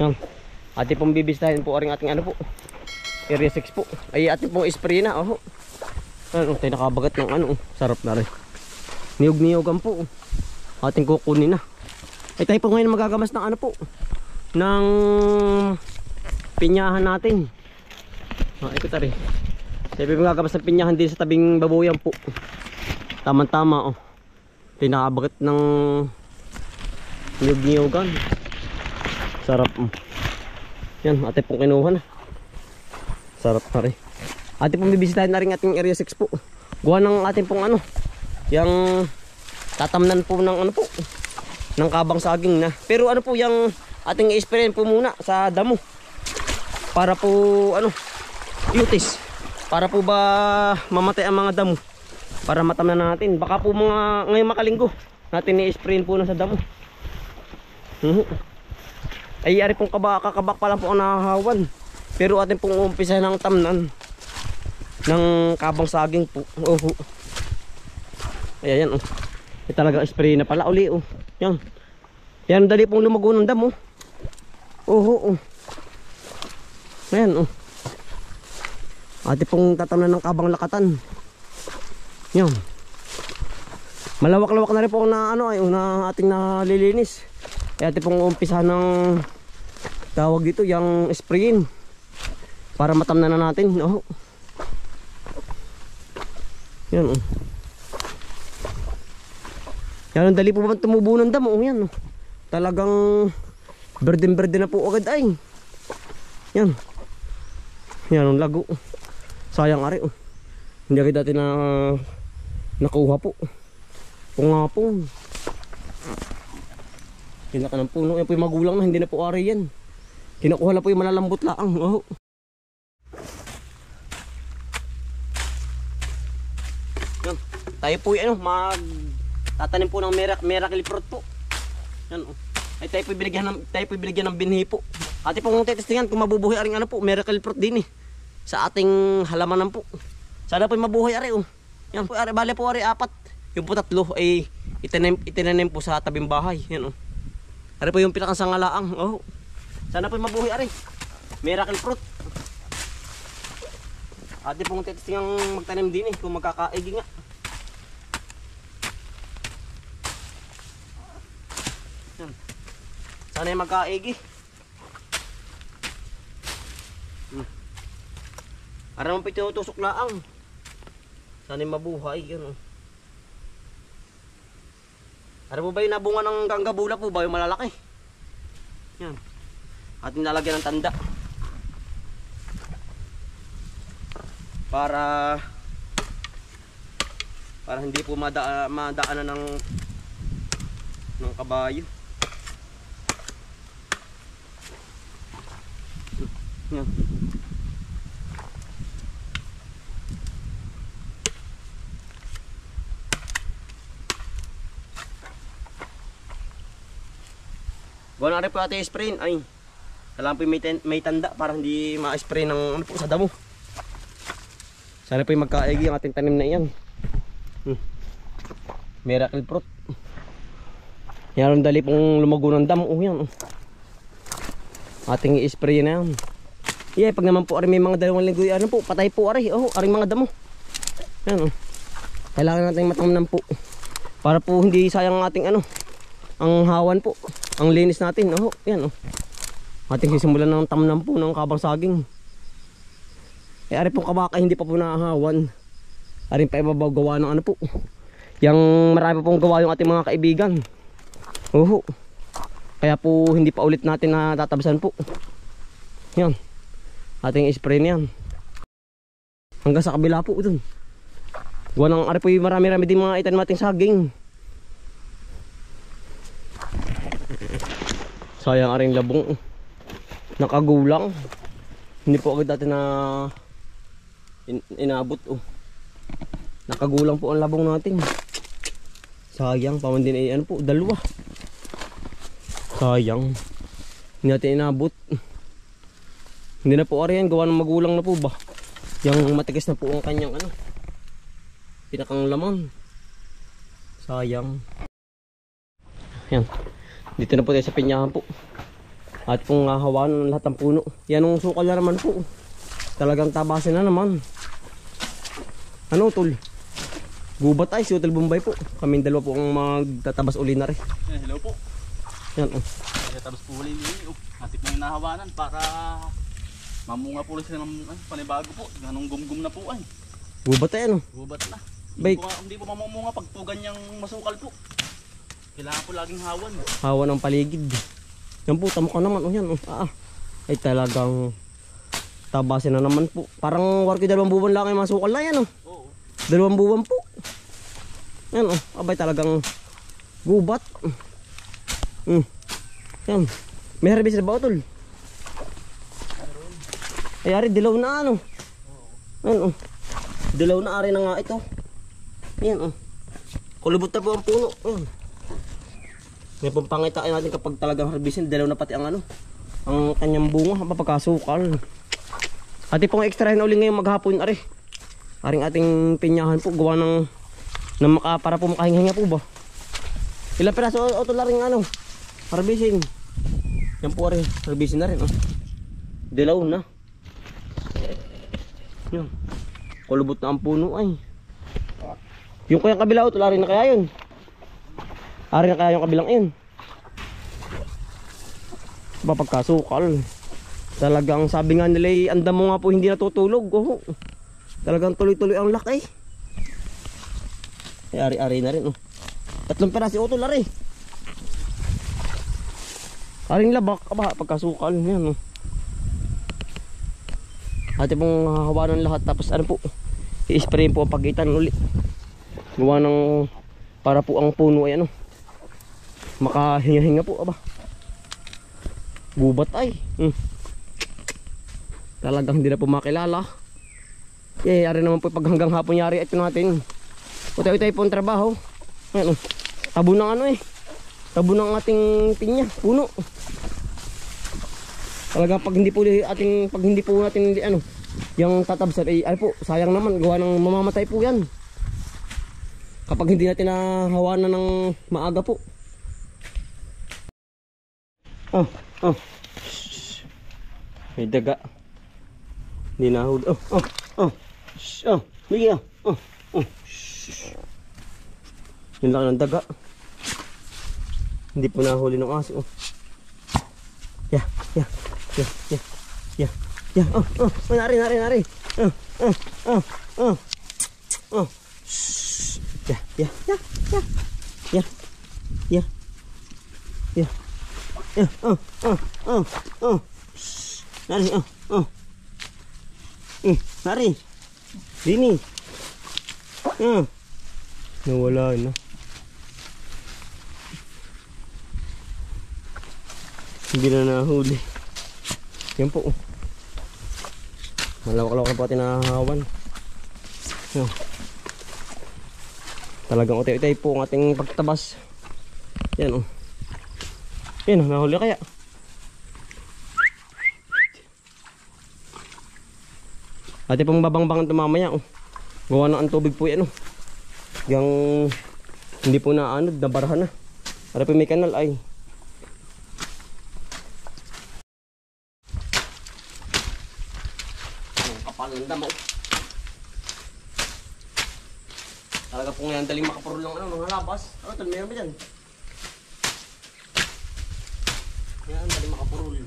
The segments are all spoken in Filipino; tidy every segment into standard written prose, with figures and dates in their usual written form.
Yan. Ating pong bibisitahin po aring ating ano po, area 6 po. Ay ating pong spray na. Oh. Ano, tayo nakabagat ng ano. Sarap na rin. Niyog-niyogan po. Ating kukunin na. Ay tayo po ngayon magagamas ng ano po, ng pinyahan natin. Ito tari. Tayo po magagamas ng pinyahan din sa tabing babuyan po. Tama-tama. Oh. Tayo nakabagat ng niyog-niyogan. Sarap. Yan, ate pong kinuha na. Sarap na rin. Ate pong bibisitahin na rin ating area 6 po. Gawa ng ating pong ano, yung tatamnan po ng ano po, ng kabang saging na. Pero ano po, yung ating i-sprayin po muna sa damo. Para po ano, yutis. Para po ba mamatay ang mga damo. Para matamnan natin. Baka po mga ngayong makalinggo natin i-sprayin po na sa damo. Ay ari pong kakabak pa lang po ang nahahawan. Pero atin pong umpisa ng tamnan ng kabang saging po. Ay ayan oh. Ay talaga spray na pala uli oh. Yan. Yan dali pong lumago ng damo. Ayan oh. Atin pong tatamnan ng kabang lakatan. Yan. Malawak-lawak na rin po na ano ay na ating nalilinis. Kaya atin pong umpisa ng tawag dito yung sprayin para matamnan na natin. Oh. Yan oh. Yan ang dali po ba tumubo ng damo. Oh, yan oh. Talagang berde-berde na po agad ay. Yan. Yan ang lago. Sayang ari oh. Hindi agad natin na nakuha po. Kung nga po. Pinaka ng puno. Yan po yung magulang na. Hindi na po ari yan. Kinukuha na po yung malalambot laang. Oh. Yan. Tayo po yung ano, tatanim po ng miracle fruit po. Yan oh. Ay tayo po binigyan ng binhi po. Ate po kung tetestingan kung mabubuhay aring ano po, miracle fruit din eh. Sa ating halamanan po. Sana po mabuhay ari oh. Yan po ari, bale po ari 4. Yung po 3 ay itinanim po sa tabing bahay. Yan oh. Ari po yung pinakasangalaang. Oh. Sana po mabuhay ari. Miracle fruit. Ate pong testingang magtanim din eh kung magkakaigi nga. Yan. Sana yung magkaigi. Ara mo pitutusok laang. Sana yung mabuhay. Yan oh. Ara po ba yung nabunga ng ganggabula po ba yung malalaki? Yan. At nilalagyan ng tanda. Para hindi po madaanan ng kabayo. Yan. Buwan na rin po natin i-spray. Ay, kailangan po may tanda para hindi ma-spray ng ano po sa damo. Sana po yung magkaigi ang ating tanim na iyan. Miracle fruit. Yan ang dali pong lumago ng damo. Oh, yan. Ating i-spray na yan. Yeah, pag naman po may mga dalawang linggo, ano po, patay po ari. Oh, aring mga damo. Yan oh. Kailangan natin matamnan po. Para po hindi sayang ang ating ano, ang hawan po. Ang linis natin. Oh, yan oh. Ating sisimulan ng tamnan po ng kabang saging. Eh, ari pong kabaka hindi pa po nahahawan. Ari pa ibabaw gawa ng ano po. Yang marami pong gawa yung ating mga kaibigan. Oh. Kaya po hindi pa ulit natin na tatabasan po. Yan. Ating spray niyan. Hanggang sa kabila po dun. Gawa ng ari po yung marami-rami din mga itanim nating saging. Sayang aring labong. Nakagulang. Hindi po agad natin na inabot oh. Nakagulang po ang labong natin. Sayang, paman din ay ano po, dalawa. Sayang. Hindi natin inabot. Hindi na po ari yan, gawa ng magulang na po ba. Yung matigas na po ang kanyang ano, pinakang laman. Sayang. Yan. Dito na po tayo sa pinyahan po. At kung hawakan ng lahat ng puno. Yan ang sukal na naman po. Talagang tabasin na naman. Ano tol? Gubat ay, si Utol Bombay po. Kaming dalawa po ang magtatabas uli na rin. Hello po. Yan oh. Tapos po uli nili. Hatip na yung nahawanan para mamunga po rin sila panibago po. Ganong gumgum na po ay. Gubat ay ano? Gubat na. Bay. Hindi po mamumunga pag po ganyang masukal po. Kailangan po laging hawan. Hawa ng paligid. Yan po, tamo ka naman. Oh, yan oh. Ay talagang tabasin na naman po. Parang warki 2 buwan lang yung masukal na yan oh. Oo. 2 buwan po. Yan oh. Abay talagang gubat. Yan. May herbicide ba Utol? Ay ari, dilaw na ano. Yan oh. Dilaw na ari na nga ito. Yan oh. Kulubot na po ang puno. May pampangitain natin kapag talagang herbicide, dilaw na pati ang ano. Ang kanyang bunga, mapagkasukal. Ati pong ekstrahin uli ngayong maghapon ari. Aring ating pinyahan po, gawa ng para po makahinga po ba. Ilang piraso Utol na rin ano, herbicide. Yan po ari, herbicide na rin oh. Dilaw na. Yan. Kulubot na ang puno ay. Yung kayang kabila Utol, ari na kaya yun. Ari na kaya yung kabilang yun. Mapagkasukal. Talagang sabi nga nila ang damo nga po hindi natutulog. Oh. Talagang tuloy-tuloy ang laki. Ay ari-ari na rin oh. 3 piraso Utol ari. Aring labak aba pagkasukal yan oh. Ate pong hawanan lahat tapos ano po, i-spray po ang pagitan uli. Gawa ng para po ang puno ay ano, makahinga-hinga po aba. Gubat ay. Talagang hindi na po makilala. Ari naman po pag hanggang hapon yari ito natin. Utay-utay po ang trabaho. Ayan, tabo ng ano eh. Tabo ng ating pinya, puno. Talaga pag hindi po natin ano, yung tatabsan ay ano po, sayang naman gawa ng mamamatay po yan. Kapag hindi natin nahawanan ng maaga po. May daga. Hindi nahuli. Bigyan. Yun lang ng daga. Hindi po nahuli ng aso. Yeah. Nari. Nari. Dini. Nawala na. Hindi na nahuli. Yan po. Malawak-lawak po ating nahahawan. Talagang utay-utay po ang ating pagtabas. Yan oh. Yan oh, nahuli kaya. Ate pong babang-bangan ito mamaya oh. Gawa na ang tubig po yan oh. Yang hindi po na ano, nabarahan na. Para po may kanal ay. Kapal ng damo. Talaga po ngayon daling makapuro lang ano, mga labas. Ano ito, meron ba dyan? Ngayon daling makapuro lang.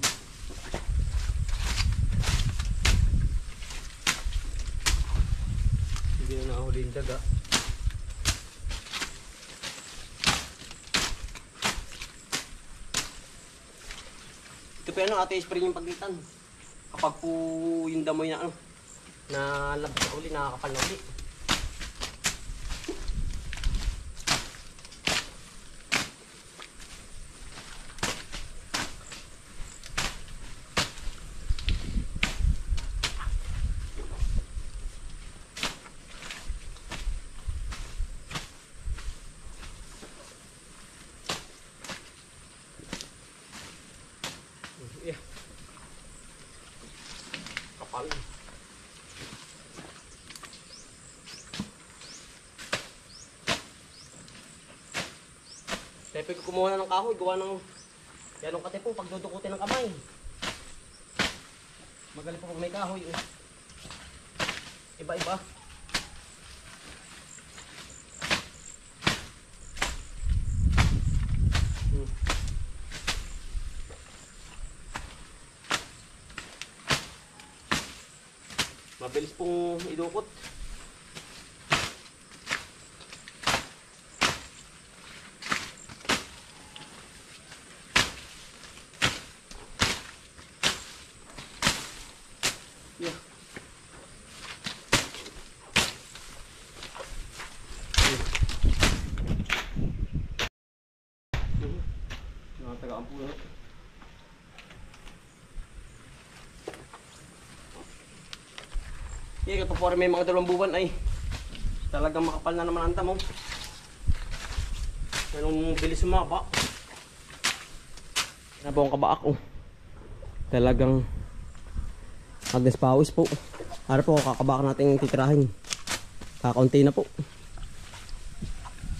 Hindi na nakahuli yung daga. Ito pa ano, ate spray yung pagitan. Kapag po yung damoy na ano, na labas na uli, nakakapal na uli. Yeah. Kapal. Tepe ko kumuha na ng kahoy, gawa ng Yan ang kate po, pag dudukutin ng kamay. Magaling po pag may kahoy. Iba-iba. Mabilis pong idukot. Yeah. Nakatagaan po yun. Ito po may mga 2 buwan ay talagang makapal na naman ang damo. Anong bilis sumaba. Yan po ang kabaak oh. Talagang agnes pawis po. Ara po kakabak natin titirahin. Kakaunti na po.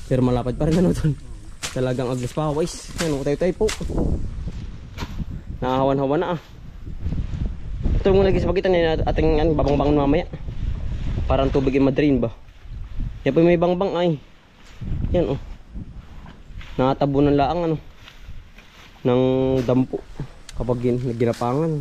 Pero malapad pa rin ano doon. Talagang agnes pawis. Yan utay-utay po. Nakahawan-hawan na ah. Ito muna lagi sa pagitan niya ating babang-bangon mamaya. Parang tubig yung madrain ba. Yan po may bangbang ay. Yan oh. Nakatabo ng laang ano. Ng dampo. Kapag naginapangan.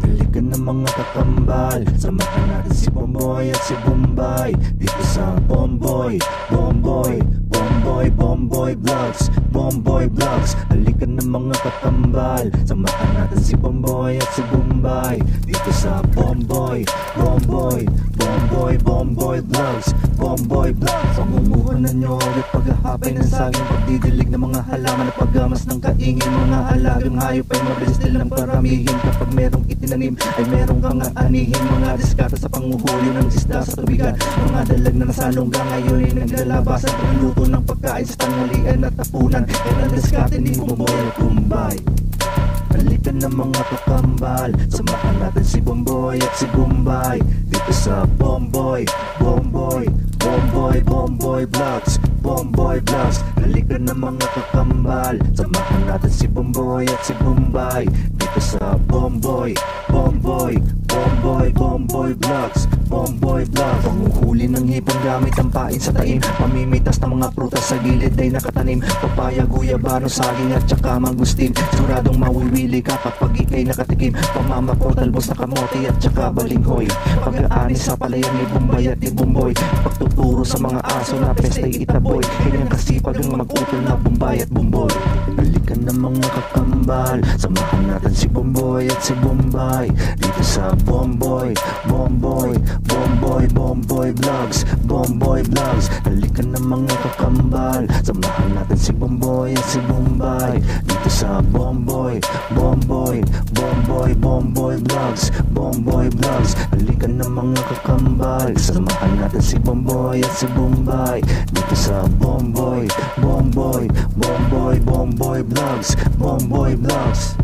Halika na mga kakambal, samahan natin si Bomboy at si Bombay dito sa Bomboy, Bomboy, Bomboy, Bomboy Vlogs, Bomboy Vlogs. Halika na mga kakambal, samahan natin si Bomboy at si Bombay dito sa Bomboy, Bomboy, Bomboy, Bomboy Vlogs, Bomboy Vlogs. Pangunguhan na nyo ulit paghahapay ng saging, pagdidilig ng mga halaman at paggamas ng kaingin. Mga alagang hayop ay mabilis nilang paramihin. Kapag merong itinanim ay merong kang aanihin. Mga diskata sa panguhuli ng isda sa tubigan. Mga dalag na nasalungga ngayon ay naglalabasan. Pagluto ng pagkain sa tanghalian at tapunan. Yan ang diskata ni Bomboy at Bombay. Halika na mga kakambal, samahan natin si Bomboy at si Bombay dito sa Bomboy, Bomboy, Bomboy, Bomboy Vlogs, Bomboy Vlogs. Halika na mga kakambal, samahan natin si Bomboy at si Bombay dito sa Bomboy, Bomboy, Bomboy, Bomboy Vlogs, Bomboy Vlogs. Panguhuli ng hipon gamit ang pain sa taim, pamimitas ng mga prutas sa gilid ay nakatanim. Papaya, guyabano, saging at saka mangustin. Siguradong mawiwili ka kapag ikay nakatikim. Pamamako, talbos na kamote at saka balinghoy. Pag-aani sa palayan ni Bombay at ni Bomboy. Pagtuturo sa mga aso na pestay itaboy. Kanyang kasipag ang mag-utol na Bombay at Bomboy. Halika na mga kakambal, samahan natin si Bomboy at si Bombay dito sa Bomboy, Bomboy, Bomboy, Bomboy Vlogs, Bomboy Vlogs. Halika na mga kakambal, samahan natin si Bomboy at si Bombay dito sa Bomboy, Bomboy, Bomboy, Bomboy Vlogs, Bomboy Vlogs. Halika na mga kakambal, samahan natin si Bomboy at si Bombay dito sa Bomboy, Bomboy, Bomboy, Bomboy Vlogs, Bomboy Vlogs.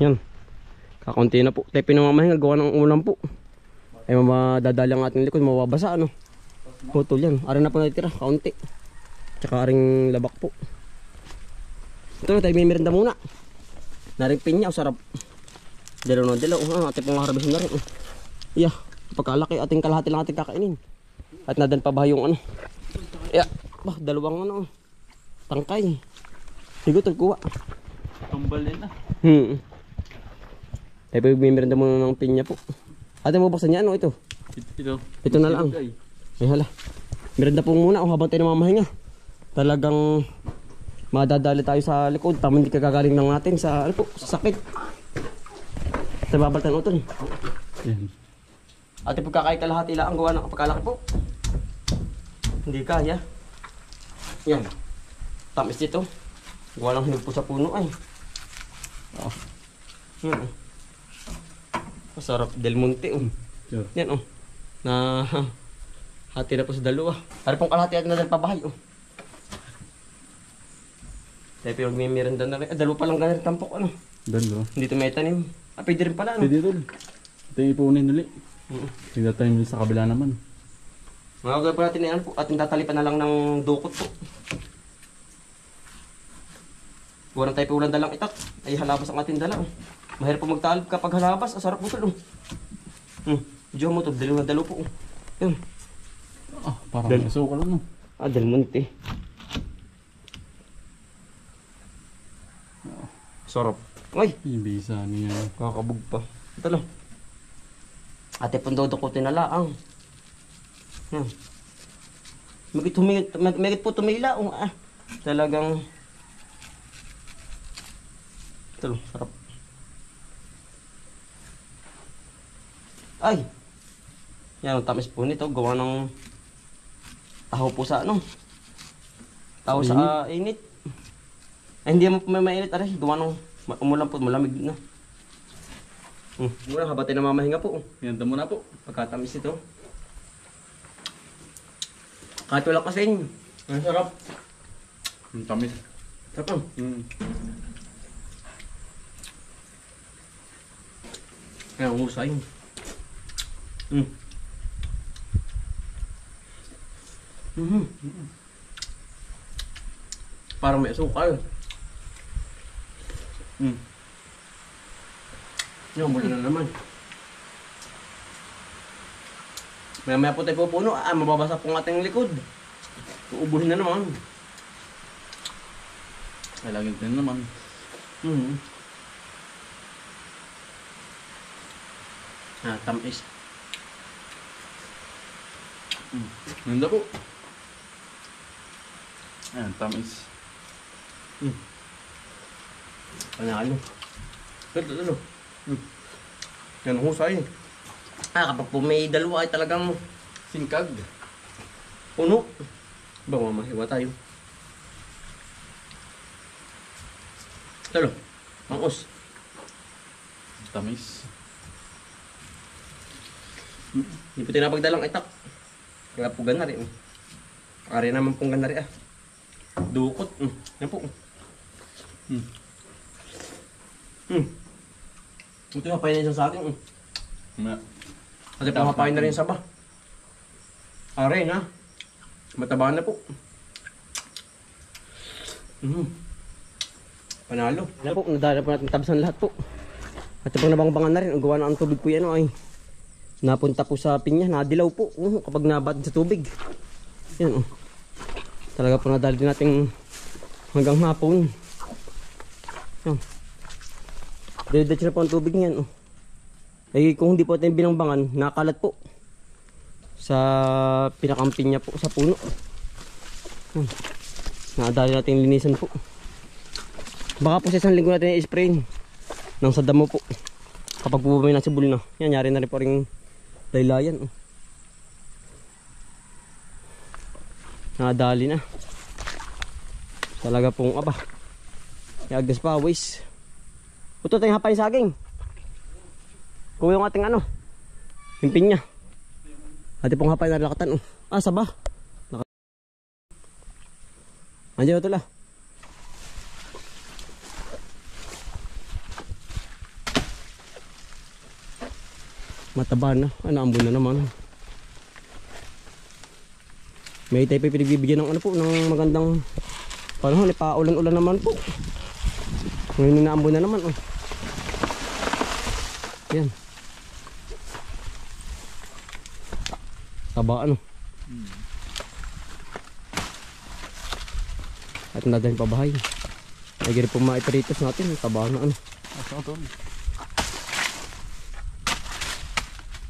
Yan. Kakunti na po. Tayo pinamamahinga gawa ng ulam po. Ay madadali ang ating likod, mawabasa ano. Putol yan. Arin na po natitira, kaunti. Tsaka aring labak po. Ito na tayo may merinda muna. Naring pinya, sarap. Dalaw na dalaw. Ating pong harvest na rin. Yeah, pagkalaki ating kalahati lang ating kakainin. At nadan pa ba yung ano? Yeah, dalawang ano. Tangkay. Higo kuha. Tumbalin na. Ay pa magmimiranda muna ng pinya po. Ate mo buksan niya ano ito? Ito na lang. Ay hala. Miranda po muna habang tayo namamahinga. Talagang madadali tayo sa likod. Tama hindi kagagaling lang natin sa ano po, sa sakit. Sa babaltan utol. Yan. Ate pagkakay kalahati lang ang gawa ng pagkalaki po. Hindi kaya. Yan. Tamis dito. Gawa lang hinog po sa puno ay. Yan. Masarap Del Monte Sure. Yan na hati na po sa dalawa. Hari pong kalahati at nadal pabahay Tayo pero may merenda na rin. Dalawa pa lang ganun tampok Dalo. Hindi ito may tanim. Pwede rin pala Pwede tol. Ito yung ipunin ulit. Tingnan tayo sa kabila naman. Mga gawin po natin yan po. Ating tatalipan na lang ng dukot po. Huwag tayo po ulang dalang itak. Ay halabas ang ating dala Mahirap po magtalip kapag halabas. Sarap po ito Diyo mo ito. Dalawa po Yun. Parang may asukal ano. Del Monte. Sarap. Ay, Yung bisa niya. kakabog pa. Ito lang. Ate pong dudukutin na laang. Yan. Magit po tumila. Talagang. Ito lang, sarap. Ay! Yan ang tamis po nito. Gawa ng taho po sa ano. Taho sa init. Ay, hindi mo po may mainit. Aray, gawa ng umulan po, malamig na. Muna, habang tayo namamahinga po. Pinanta mo na po. Pagkatamis ito. Kahit wala kasing. Ang sarap. Ang tamis. Sarap Kaya ang husay. Parang may asukal. Yung mula na naman. Maya-maya po tayo pupuno. Mababasa po ang ating likod. Uubuhin na naman. Ay, laging din naman. Tamis. Ganda po. Ayan, tamis. Panalo. Ito. Yan husay. Kapag po may dalawa ay talagang Singkag. puno. Ba, mamahiwa tayo. Talo. Mangos. Tamis. Hindi po tinapagdalang itak. Kaya po gana rin. Kaya naman pong gana rin Dukot. Yan po. Ito yung hapain na isang sa akin. Kasi pang hapain na rin sa ba. Aray na. Mataba na po. Panalo. Yan po, nadala po natin tabasan lahat po. At pang nabangbangan na rin. Ang gawa na ang tubig po yan ay napunta po sa pinya. Nadilaw po kapag nabat sa tubig. Yan Talaga po nadali din natin hanggang hapon. Yan. Diretso na po ang tubig niyan. Eh kung hindi po natin binangbangan, nakalat po sa pinakampin niya po sa puno. Nadali natin linisan po. Baka po sa isang linggo natin i-spray nang sa damo po. Kapag po may nasibol na. Yan, nyari na rin po rin laylayan. Nadali na. Talaga pong Agdas pa, waste. Ito tayong hapay saging. Kuha yung ating pimpin niya. Ate pong hapay na lakatan. Saba. Andiyan ito la. Mataba na. Ambon na naman. May tayo pa pinagbibigyan ng ng magandang panahon. Paulan-ulan naman po. Ngayon na ambon na naman. Yan. Taba ano. At nadahin pa bahay. Ay gini po maipiritos natin. Taba na ano. Asa ito?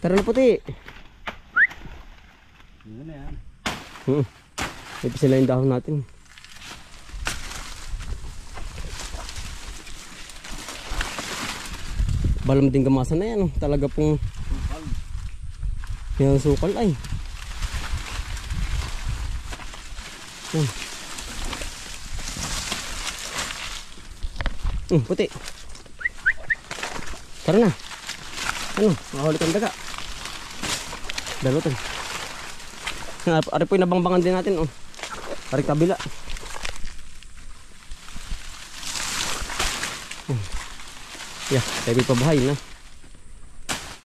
Tara na puti. Yun na yan. Ito sila yung dahon natin. Balam din gamasa na yan. Talaga pong Sukal. yung sukal ay. Yan. Puti. Tara na. Ano? Makahuli kang daga. Dalutan. Ari po yung nabangbangan din natin. Oh. Ari kabila. Yeah, tayo may pabahay na.